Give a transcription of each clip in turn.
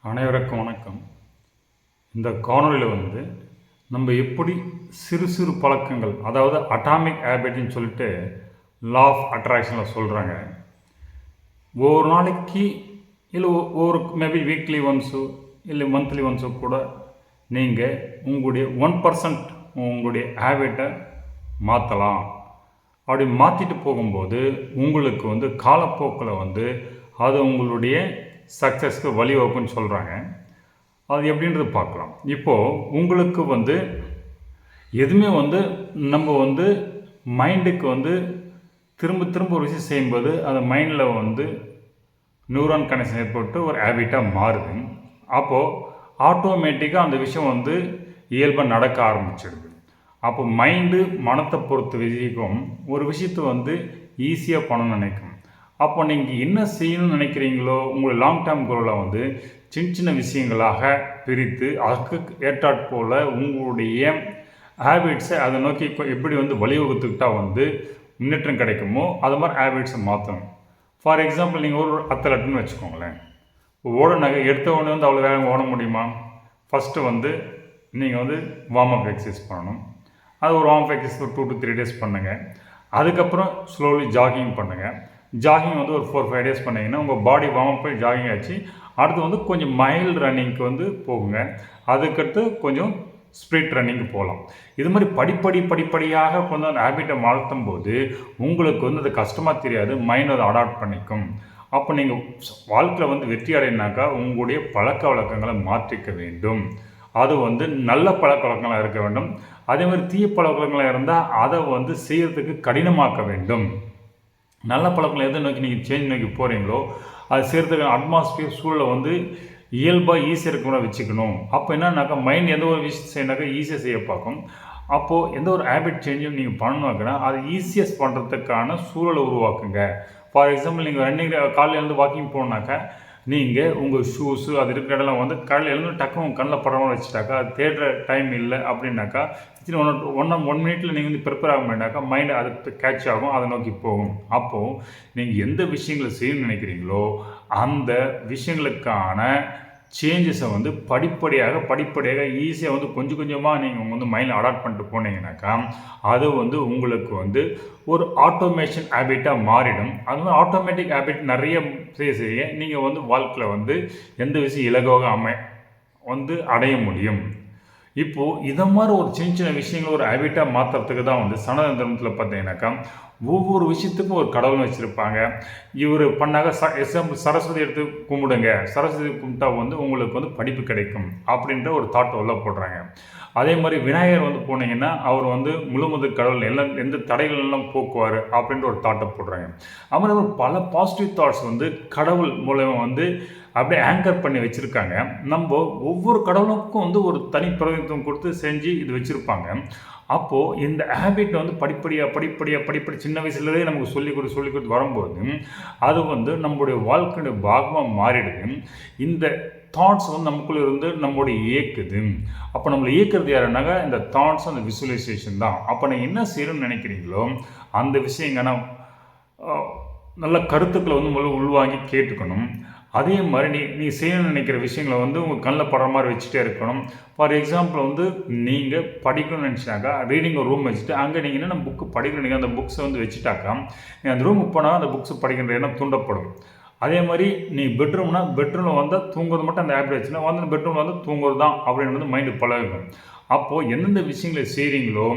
அனைவருக்கும் வணக்கம். இந்த காணொளியில் நம்ம எப்படி சிறு சிறு பழக்கங்கள், அதாவது அட்டாமிக் ஹேபிட்னு சொல்லிட்டு லா ஆஃப் அட்ராக்ஷனில் சொல்கிறாங்க. ஒவ்வொரு நாளைக்கு இல்லை ஒவ்வொரு மேபி வீக்லி ஒன்ஸோ இல்லை மந்த்லி ஒன்ஸோ கூட நீங்கள் உங்களுடைய 1% உங்களுடைய ஹேபிட்டை மாற்றலாம். அப்படி மாற்றிட்டு போகும்போது உங்களுக்கு காலப்போக்கில் அது உங்களுடைய சக்ஸஸ்க்கு வழிவகுக்குன்னு சொல்கிறாங்க. அது எப்படின்றது பார்க்கலாம். இப்போது உங்களுக்கு எதுவுமே நம்ம மைண்டுக்கு திரும்ப திரும்ப ஒரு விஷயம் செய்யும்போது அது மைண்டில் நியூரான் கனெக்ஷன் ஏற்பட்டு ஒரு ஹேபிட்டாக மாறுது. அப்போது ஆட்டோமேட்டிக்காக அந்த விஷயம் இயல்பாக நடக்க ஆரம்பிச்சிடுது. அப்போ மைண்டு மனத்தை பொறுத்த வரைக்கும் ஒரு விஷயத்தை ஈஸியாக பண்ணணும்னு நினைக்கும். அப்போ நீங்கள் என்ன செய்யணும்னு நினைக்கிறீங்களோ உங்களை லாங் டேர்ம் கோலில் சின்ன சின்ன விஷயங்களாக பிரித்து அதுக்கு ஏற்றாற்போல் உங்களுடைய ஹேபிட்ஸை அதை நோக்கி எப்படி வழிவகுத்துக்கிட்டால் முன்னேற்றம் கிடைக்குமோ அது மாதிரி ஹேபிட்ஸை மாற்றணும். ஃபார் எக்ஸாம்பிள் நீங்கள் ஒரு அத்லட்டுன்னு வச்சுக்கோங்களேன். ஓடனாக எடுத்த உடனே அவ்வளோ வேகம் ஓட முடியுமா? ஃபஸ்ட்டு நீங்கள் வார்ம் அப் எக்ஸசைஸ் பண்ணணும். அது ஒரு வார்ம் அப் எக்ஸசைஸ் ஒரு 2 to 3 days பண்ணுங்கள். அதுக்கப்புறம் ஸ்லோலி ஜாகிங் பண்ணுங்கள். ஜாகிங் ஒரு 4-5 days பண்ணிங்கன்னா உங்கள் பாடி வார்ம் அப் போய் ஜாகிங் ஆச்சு. அடுத்து கொஞ்சம் மைல்டு ரன்னிங்க்கு போகுங்க. அதுக்கடுத்து கொஞ்சம் ஸ்ப்ரிட் ரன்னிங்கு போகலாம். இது மாதிரி படிப்படியாக கொஞ்சம் அந்த ஹேபிட்டை மாற்றும் போது உங்களுக்கு அது கஷ்டமாக தெரியாது. மைண்ட் அதை அடாப்ட் பண்ணிக்கும். அப்போ நீங்கள் வாழ்க்கையில் வெற்றி அடையினாக்கா உங்களுடைய பழக்க வழக்கங்களை மாற்றிக்க வேண்டும். அது நல்ல பழக்க வழக்கங்களாக இருக்க வேண்டும். அதே மாதிரி தீய பழக்க வழக்கங்களாக இருந்தால் அதை செய்யறதுக்கு கடினமாக்க வேண்டும். நல்ல பழக்கங்களை எதை நோக்கி நீங்கள் சேஞ்ச் நோக்கி போகிறீங்களோ அது செய்கிறதுக்கு அட்மாஸ்பியர் சூழலை இயல்பாக ஈஸியாக இருக்கிற வச்சுக்கணும். அப்போ என்னன்னாக்கா மைண்ட் எந்த ஒரு விஷயம் செய்யணாக்கா ஈஸியாக செய்ய பார்க்கும். அப்போது எந்த ஒரு ஹேபிட் சேஞ்சும் நீங்கள் பண்ணணும்னா அது ஈஸியஸ்ட் பண்ணுறதுக்கான சூழலை உருவாக்குங்க. ஃபார் எக்ஸாம்பிள் நீங்கள் ரன்னிங் காலையில் எழுந்து வாக்கிங் போனாக்கா நீங்கள் உங்கள் ஷூஸு அது இருக்கிற இடம்லாம் காலையில் எழுந்து டக்குனு கண்ணில் படமாக வச்சுட்டாக்கா அது தேடுற டைம் இல்லை அப்படின்னாக்கா ஒன் மினிட்டில் நீங்கள் ப்ரிப்பேர் ஆக மாட்டாக்கா மைண்ட் அது கேட்ச் ஆகும், அதை நோக்கி போகும். அப்போது நீங்கள் எந்த விஷயங்களை செய்யணும்னு நினைக்கிறீங்களோ அந்த விஷயங்களுக்கான சேஞ்சஸை படிப்படியாக ஈஸியாக கொஞ்சம் கொஞ்சமாக நீங்கள் மைண்டில் அடாப்ட் பண்ணிட்டு போனீங்கன்னாக்கா அது உங்களுக்கு ஒரு ஆட்டோமேஷன் ஹேபிட்டாக மாறிடும். அது மாதிரி ஆட்டோமேட்டிக் ஹேபிட் நிறைய செய்ய நீங்கள் வாழ்க்கையில் எந்த விஷயம் இலகுவாக அடைய முடியும். இப்போது இதை மாதிரி ஒரு சின்ன சின்ன விஷயங்கள் ஒரு ஹேபிட்டாக மாற்றுறதுக்கு தான் சனாதன தர்மத்தில் பார்த்தீங்கன்னாக்கா ஒவ்வொரு விஷயத்துக்கும் ஒரு கடவுள் வச்சுருப்பாங்க. இவர் பண்ணாங்க எக்ஸாம்பிள் சரஸ்வதி எடுத்து கும்பிடுங்க, சரஸ்வதி கும்பிட்டா உங்களுக்கு படிப்பு கிடைக்கும் அப்படின்ற ஒரு தாட் உள்ள போடுறாங்க. அதே மாதிரி விநாயகர் போனீங்கன்னா அவர் முழுமுது கடவுள் எல்லாம் எந்த தடைகள் எல்லாம் போக்குவார் அப்படின்ற ஒரு தாட்டை போடுறாங்க. அது மாதிரி பல பாசிட்டிவ் தாட்ஸ் கடவுள் மூலமாக அப்படியே ஆங்கர் பண்ணி வச்சுருக்காங்க. நம்ம ஒவ்வொரு கடவுளுக்கும் ஒரு தனி பிரதிநிதித்துவம் கொடுத்து செஞ்சு இது வச்சுருப்பாங்க. அப்போது இந்த ஹேபிட் படிப்படியாக சின்ன வயசுலேயே நமக்கு சொல்லிக் கொடுத்து வரும்போது அது நம்மளுடைய வாழ்க்கையுடைய பாகமாக மாறிடுது. இந்த தாட்ஸ் நமக்குள்ளே இருந்து நம்மளுடைய இயக்குது. அப்போ நம்மளை இயக்கிறது யாருன்னாக்கா இந்த தாட்ஸ் அந்த விசுவலைசேஷன் தான். அப்போ நீங்கள் என்ன செய்யணும்னு நினைக்கிறீங்களோ அந்த விஷயங்கன்னா நல்ல கருத்துக்களை முதல்ல உள்வாங்கி கேட்டுக்கணும். அதே மாதிரி நீ செய்யணும்னு நினைக்கிற விஷயங்களை உங்கள் கண்ணில் படுற மாதிரி வச்சுட்டே இருக்கணும். ஃபார் எக்ஸாம்பிள் நீங்கள் படிக்கணும்னு நினச்சினாக்கா ரீடிங் ஒரு ரூம் வச்சுட்டு அங்கே நீங்கள் என்னென்ன புக்கு படிக்கணும் அந்த புக்ஸை வச்சுட்டாக்கா நீங்கள் அந்த ரூமுக்கு போனால் அந்த புக்ஸ் படிக்கின்ற எண்ணம் தூண்டப்படும். அதே மாதிரி நீ பெட்ரூமில் தூங்குறது மட்டும் அந்த ஆப் வச்சுன்னா பெட்ரூமில் தூங்குறது தான் அப்படின்றது மைண்டு பழகும். அப்போது எந்தெந்த விஷயங்களை செய்கிறீங்களோ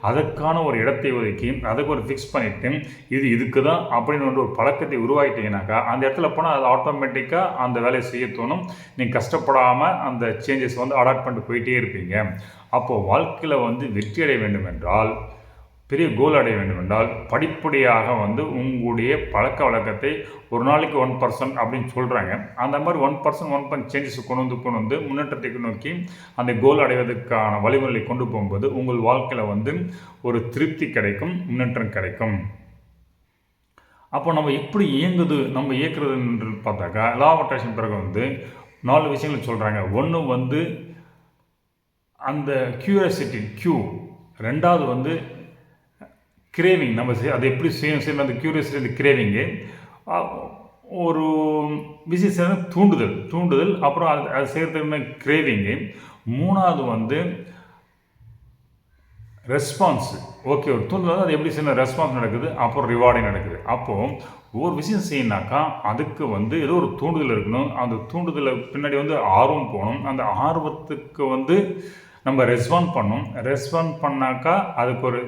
அதற்கான ஒரு இடத்தை ஒதுக்கி அதுக்கு ஒரு ஃபிக்ஸ் பண்ணிவிட்டு இதுக்கு தான் அப்படின்னு ஒரு பழக்கத்தை உருவாக்கிட்டீங்கன்னாக்கா அந்த இடத்துல போனால் அது ஆட்டோமேட்டிக்காக அந்த வேலையை செய்ய தோணும். நீங்கள் கஷ்டப்படாமல் அந்த சேஞ்சஸ் அடாப்ட் பண்ணிட்டு போயிட்டே இருப்பீங்க. அப்போது வாழ்க்கையில் வெற்றி அடைய வேண்டும் என்றால் பெரிய கோல் அடைய வேண்டும் என்றால் படிப்படியாக உங்களுடைய பழக்க வழக்கத்தை ஒரு நாளைக்கு 1% அப்படின்னு சொல்கிறாங்க. அந்த மாதிரி 1% சேஞ்சஸ் கொண்டு வந்து முன்னேற்றத்தை நோக்கி அந்த கோல் அடைவதற்கான வழிமுறைகளை கொண்டு போகும்போது உங்கள் வாழ்க்கையில் ஒரு திருப்தி கிடைக்கும், முன்னேற்றம் கிடைக்கும். அப்போ நம்ம எப்படி நம்ம இயக்குறதுன்னு பார்த்தாக்கா லா ஆஃப் அட்ராக்ஷன் பிறகு 4 விஷயங்கள் சொல்கிறாங்க. ஒன்று அந்த கியூரியாசிட்டி ரெண்டாவது கிரேவிங், நம்ம அதை எப்படி செய்யணும் அந்த கியூரியஸிட்டி அந்த கிரேவிங்கு. ஒரு விஷயம் செய்யணும் தூண்டுதல் அப்புறம் அது செய்கிறதுக்கு கிரேவிங்கு. 3வது வந்து ரெஸ்பான்ஸு. ஓகே, ஒரு தூண்டுதல் அது எப்படி செய்யணும், ரெஸ்பான்ஸ் நடக்குது, அப்புறம் ரிவார்டிங் நடக்குது. அப்போது ஒவ்வொரு விஷயம் செய்யணுனாக்கா அதுக்கு வந்து ஏதோ ஒரு தூண்டுதல் இருக்கணும். அந்த தூண்டுதலை பின்னாடி வந்து ஆர்வம் போகணும். அந்த ஆர்வத்துக்கு வந்து நம்ம ரெஸ்பாண்ட் பண்ணாக்கா அதுக்கு ஒரு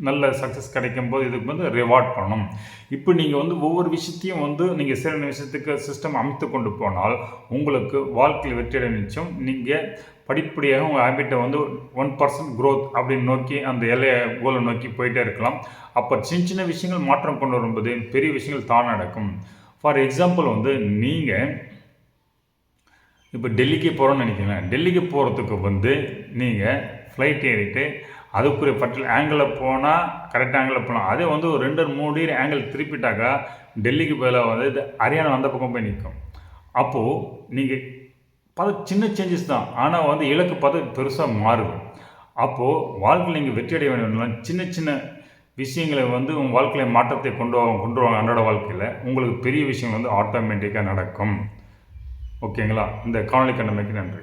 நல்ல சக்ஸஸ் கிடைக்கும்போது இதுக்கு வந்து ரிவார்ட் பண்ணணும். இப்போ நீங்கள் வந்து ஒவ்வொரு விஷயத்தையும் வந்து நீங்கள் செய்கிற விஷயத்துக்கு சிஸ்டம் அமைத்து கொண்டு போனால் உங்களுக்கு வாழ்க்கையில் வெற்றியடை நிச்சயம். நீங்கள் படிப்படியாக உங்கள் ஹேபிட்டை வந்து 1% க்ரோத் அப்படின்னு நோக்கி அந்த எல்லையை கோலை நோக்கி போயிட்டே இருக்கலாம். அப்போ சின்ன சின்ன விஷயங்கள் மாற்றம் கொண்டு வரும்போது பெரிய விஷயங்கள் தான் நடக்கும். ஃபார் எக்ஸாம்பிள் வந்து நீங்கள் இப்போ டெல்லிக்கு போகிறோன்னு நினைக்கிறேன். டெல்லிக்கு போகிறதுக்கு வந்து நீங்கள் ஃப்ளைட் ஏறிட்டு அதுக்குரிய பட்டியல் ஆங்கிளில் போனால் கரெக்ட் ஆங்கிளில் போகலாம். அதே வந்து ஒரு 2-3 டிகிரி ஆங்கிள் திருப்பிட்டாக்கா டெல்லிக்கு பதிலாக வந்து இது ஹரியானா அந்த பக்கம் போய் நிற்கும். அப்போது நீங்கள் சின்ன சேஞ்சஸ் தான், ஆனால் வந்து இலக்கு பெருசாக மாறுது. அப்போது வாழ்க்கையில் நீங்கள் வெற்றி அடைய வேணும்னா சின்ன சின்ன விஷயங்களை வந்து உங்கள் வாழ்க்கையில் மாற்றத்தை கொண்டு வாங்க. அன்றாட வாழ்க்கையில் உங்களுக்கு பெரிய விஷயம் வந்து ஆட்டோமேட்டிக்காக நடக்கும். ஓகேங்களா? இந்த காணொளி கண்டமைக்கு நன்றி.